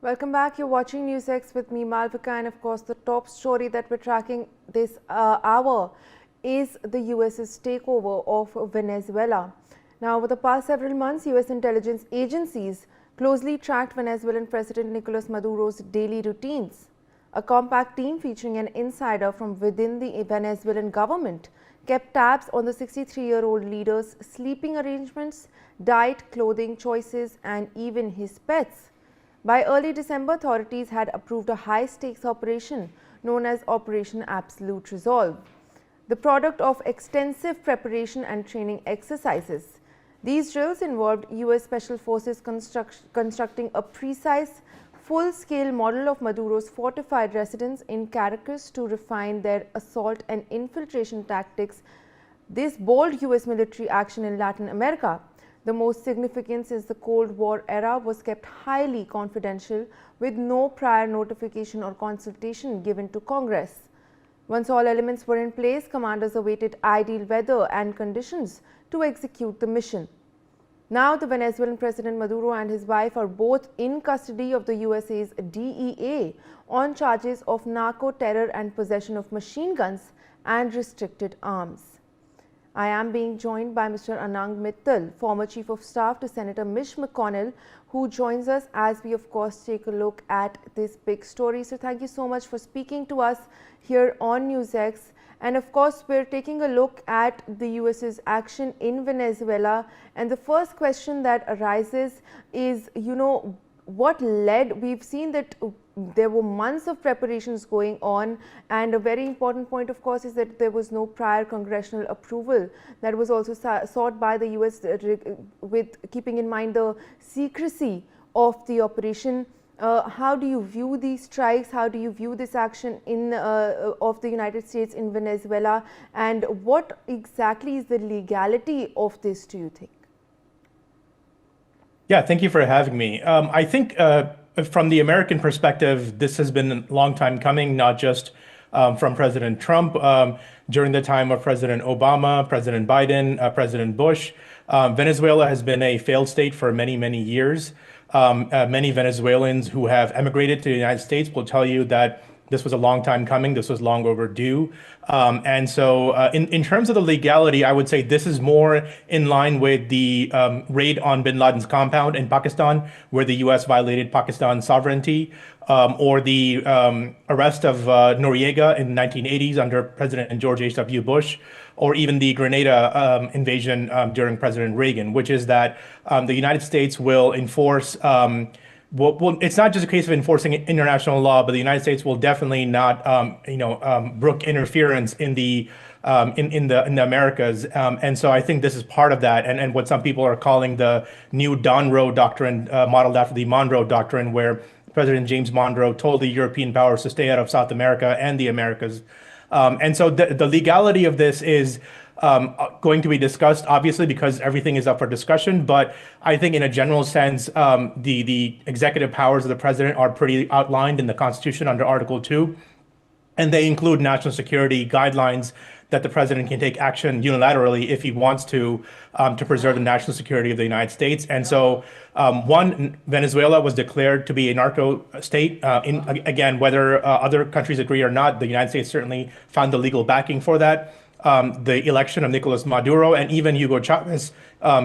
Welcome back. You're watching NewsX with me, Malvika, and of course, the top story that we're tracking this hour is the US's takeover of Venezuela. Now, over the past several months, US intelligence agencies closely tracked Venezuelan President Nicolás Maduro's daily routines. A compact team featuring an insider from within the Venezuelan government kept tabs on the 63-year-old leader's sleeping arrangements, diet, clothing choices, and even his pets. By early December, authorities had approved a high-stakes operation known as Operation Absolute Resolve, the product of extensive preparation and training exercises. These drills involved US Special Forces constructing a precise, full-scale model of Maduro's fortified residence in Caracas to refine their assault and infiltration tactics. This bold US military action in Latin America, the most significant since the Cold War era, was kept highly confidential with no prior notification or consultation given to Congress. Once all elements were in place, commanders awaited ideal weather and conditions to execute the mission. Now, the Venezuelan President Maduro and his wife are both in custody of the USA's DEA on charges of narco-terror and possession of machine guns and restricted arms. I am being joined by Mr. Anand Mittal, former Chief of Staff to Senator Mitch McConnell, who joins us as we, of course, take a look at this big story. So thank you so much for speaking to us here on NewsX. And of course, we're taking a look at the US's action in Venezuela. And the first question that arises is, what led? We've seen that there were months of preparations going on, and a very important point, of course, is that there was no prior congressional approval. That was also sought by the US with keeping in mind the secrecy of the operation. How do you view these strikes? How do you view this action of the United States in Venezuela? And what exactly is the legality of this, do you think? Yeah, thank you for having me. I think from the American perspective, this has been a long time coming, not just from President Trump. During the time of President Obama, President Biden, President Bush, Venezuela has been a failed state for many, many years. Many Venezuelans who have emigrated to the United States will tell you that this was a long time coming. This was long overdue. And so in terms of the legality, I would say this is more in line with the raid on bin Laden's compound in Pakistan, where the U.S. violated Pakistan's sovereignty, or the arrest of Noriega in the 1980s under President George H.W. Bush, or even the Grenada invasion during President Reagan, which is that the United States will enforce well, it's not just a case of enforcing international law, but the United States will definitely not, brook interference in the Americas, and so I think this is part of that, and what some people are calling the new Monroe Doctrine, modeled after the Monroe Doctrine, where President James Monroe told the European powers to stay out of South America and the Americas, and so the legality of this is going to be discussed, obviously, because everything is up for discussion. But I think in a general sense, the executive powers of the president are pretty outlined in the Constitution under Article 2. And they include national security guidelines that the president can take action unilaterally if he wants to preserve the national security of the United States. And so, Venezuela was declared to be a narco state. Again, whether other countries agree or not, the United States certainly found the legal backing for that. The election of Nicolás Maduro and even Hugo Chavez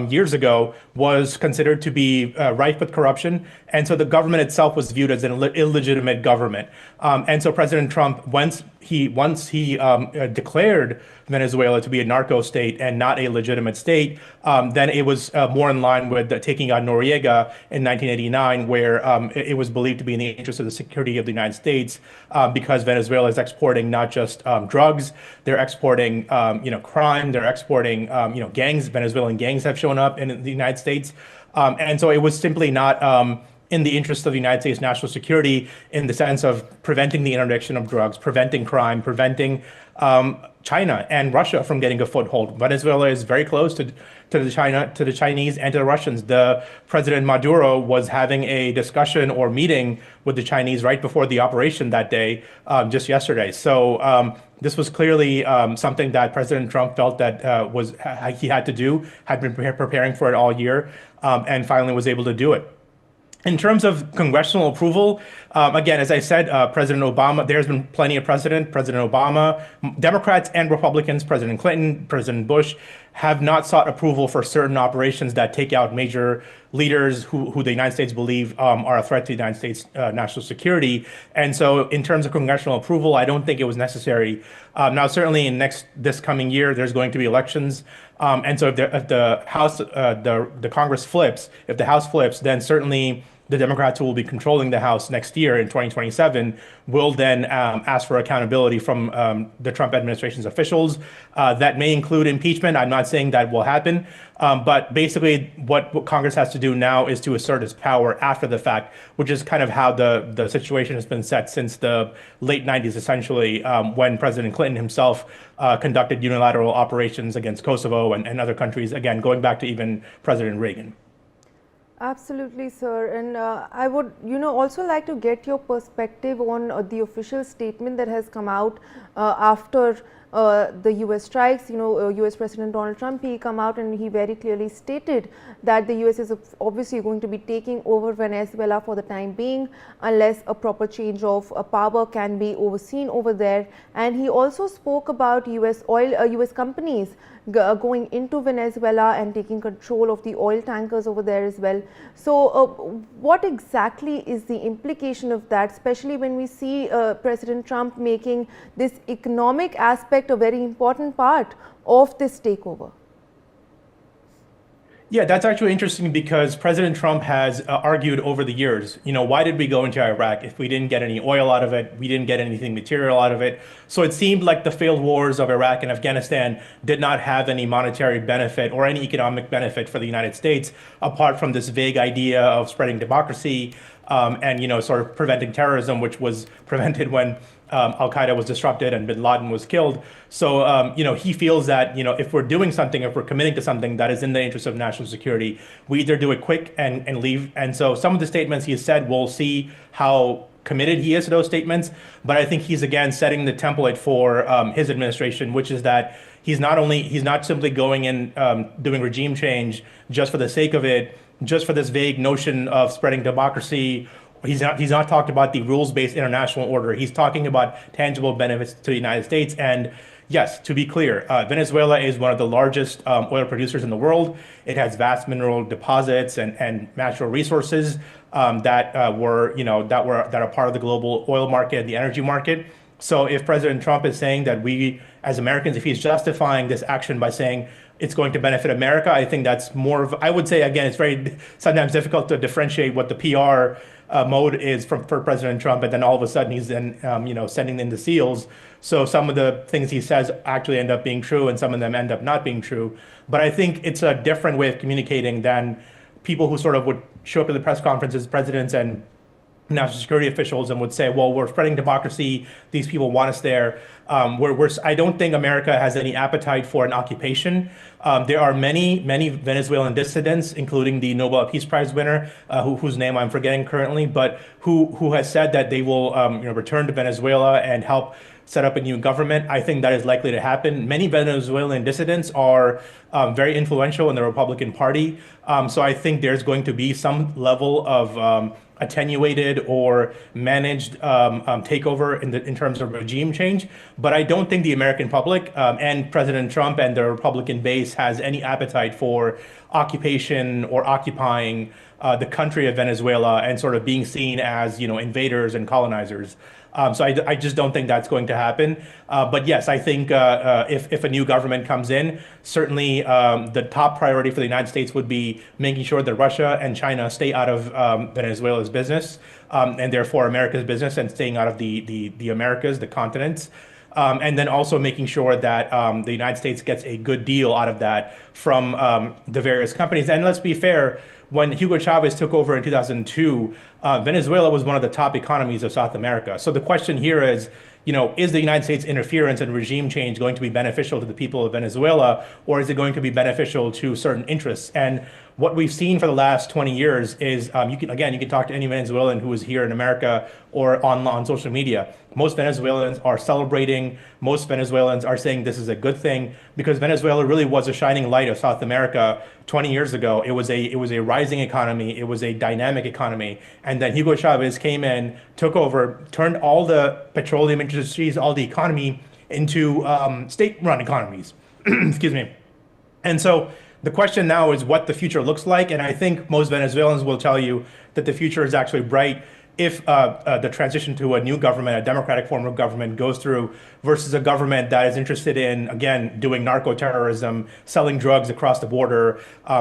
years ago was considered to be rife with corruption. And so the government itself was viewed as an illegitimate government. And so President Trump, once he declared Venezuela to be a narco state and not a legitimate state, then it was more in line with taking out Noriega in 1989, where it was believed to be in the interest of the security of the United States, because Venezuela is exporting not just drugs, they're exporting crime, they're exporting gangs. Venezuelan gangs have shown up in the United States, and so it was simply not in the interest of the United States national security, in the sense of preventing the interdiction of drugs, preventing crime, preventing China and Russia from getting a foothold. Venezuela is very close to the Chinese and to the Russians. The President Maduro was having a discussion or meeting with the Chinese right before the operation that day, just yesterday. So this was clearly something that President Trump felt that he had to do, had been preparing for it all year, and finally was able to do it. In terms of congressional approval, again, as I said, President Obama, there's been plenty of precedent. President Obama, Democrats and Republicans, President Clinton, President Bush, have not sought approval for certain operations that take out major leaders who the United States believe are a threat to the United States national security. And so in terms of congressional approval, I don't think it was necessary. Now, certainly in this coming year, there's going to be elections. And so if the House, the Congress flips, if the House flips, then certainly the Democrats who will be controlling the House next year in 2027 will then ask for accountability from the Trump administration's officials. That may include impeachment. I'm not saying that will happen. But basically, what Congress has to do now is to assert its power after the fact, which is kind of how the situation has been set since the late 90s, essentially, when President Clinton himself conducted unilateral operations against Kosovo and other countries, again, going back to even President Reagan. Absolutely, sir. And I would, also like to get your perspective on the official statement that has come out after the US strikes. US President Donald Trump, he come out and he very clearly stated that the US is obviously going to be taking over Venezuela for the time being, unless a proper change of power can be overseen over there. And he also spoke about US companies going into Venezuela and taking control of the oil tankers over there as well. So what exactly is the implication of that, especially when we see President Trump making this economic aspect a very important part of this takeover? Yeah, that's actually interesting because President Trump has argued over the years, why did we go into Iraq if we didn't get any oil out of it? We didn't get anything material out of it. So it seemed like the failed wars of Iraq and Afghanistan did not have any monetary benefit or any economic benefit for the United States, apart from this vague idea of spreading democracy and, sort of preventing terrorism, which was prevented when Al-Qaeda was disrupted and bin Laden was killed. So, he feels that, if we're doing something, if we're committing to something that is in the interest of national security, we either do it quick and leave. And so some of the statements he has said, we'll see how committed he is to those statements. But I think he's, again, setting the template for his administration, which is that he's not simply going in doing regime change just for the sake of it, just for this vague notion of spreading democracy. He's not talking about the rules-based international order. He's talking about tangible benefits to the United States. And yes, to be clear, Venezuela is one of the largest oil producers in the world. It has vast mineral deposits and natural resources that are part of the global oil market, the energy market. So if President Trump is saying that we, as Americans, if he's justifying this action by saying it's going to benefit America, I think that's more of, I would say, again, it's very sometimes difficult to differentiate what the PR mode is for President Trump, and then all of a sudden he's then sending in the SEALs. So some of the things he says actually end up being true, and some of them end up not being true. But I think it's a different way of communicating than people who sort of would show up at the press conferences, presidents and national security officials, and would say, well, we're spreading democracy. These people want us there. I don't think America has any appetite for an occupation. There are many Venezuelan dissidents, including the Nobel Peace Prize winner, whose name I'm forgetting currently, but who has said that they will return to Venezuela and help set up a new government. I think that is likely to happen. Many Venezuelan dissidents are very influential in the Republican Party. So I think there's going to be some level of attenuated or managed takeover in terms of regime change. But I don't think the American public and President Trump and the Republican base has any appetite for occupation or occupying the country of Venezuela and sort of being seen as, invaders and colonizers. So I just don't think that's going to happen. But yes, I think if a new government comes in, certainly the top priority for the United States would be making sure that Russia and China stay out of Venezuela's business, and therefore America's business, and staying out of the Americas, the continents. And then also making sure that the United States gets a good deal out of that from the various companies. And let's be fair, when Hugo Chavez took over in 2002, Venezuela was one of the top economies of South America. So the question here is the United States interference and regime change going to be beneficial to the people of Venezuela, or is it going to be beneficial to certain interests? And what we've seen for the last 20 years is you can talk to any Venezuelan who is here in America or on social media. Most Venezuelans are celebrating. Most Venezuelans are saying this is a good thing because Venezuela really was a shining light of South America 20 years ago. It was a rising economy. It was a dynamic economy. And then Hugo Chavez came in, took over, turned all the petroleum industries, all the economy into state-run economies. Excuse me. And so the question now is what the future looks like. And I think most Venezuelans will tell you that the future is actually bright if the transition to a new government, a democratic form of government goes through versus a government that is interested in, again, doing narco terrorism, selling drugs across the border,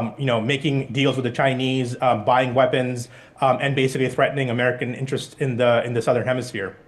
making deals with the Chinese, buying weapons, and basically threatening American interests in the Southern Hemisphere.